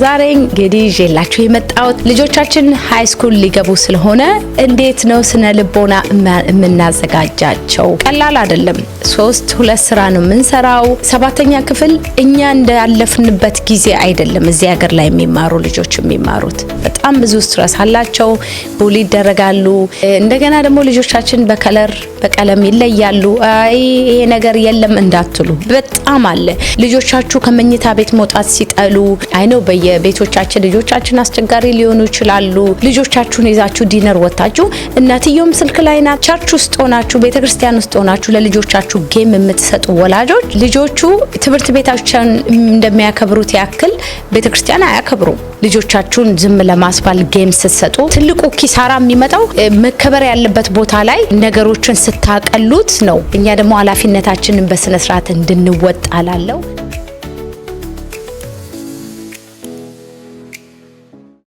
ዛሬ እንግዲህ ይዤላችሁ የመጣሁት ልጆቻችን ሃይ ስኩል ሊገቡ ስለሆነ እንዴት ነው ስነ ልቦና የምናዘጋጃቸው? ቀላል አይደለም። 2 ስራ ነው የምንሰራው። 7ኛ ክፍል እኛ እንዳለፍንበት ጊዜ አይደለም እዚህ ሀገር ላይ የሚማሩ ልጆች የሚማሩት። በጣም ብዙ ስትረስ አላቸው፣ ቡሊ ይደረጋሉ። እንደገና ደግሞ ልጆቻችን በቀለም ይለያሉ። ይሄ ነገር የለም እንዳትሉ፣ በጣም አለ። ልጆቻችሁ ከመኝታ ቤት መውጣት ሲጠሉ አይነው በየቤቶቻችን ልጆቻችን አስቸጋሪ ሊሆኑ ይችላሉ። ልጆቻችሁን ይዛችሁ ዲነር ወጣችሁ እናትየውም ስልክ ላይ ናት። ቸርች ውስጥ ሆናችሁ ቤተክርስቲያን ውስጥ ሆናችሁ ለልጆቻችሁ ጌም የምትሰጡ ወላጆች ልጆቹ ትምህርት ቤታቸውን እንደሚያከብሩት ያክል ቤተክርስቲያን አያከብሩም። ልጆቻችሁን ዝም ለማስባል ጌም ስትሰጡ ትልቁ ኪሳራ የሚመጣው መከበር ያለበት ቦታ ላይ ነገሮችን ስታቀሉት ነው። እኛ ደግሞ ኃላፊነታችንን በስነ ስርዓት እንድንወጣ ላለው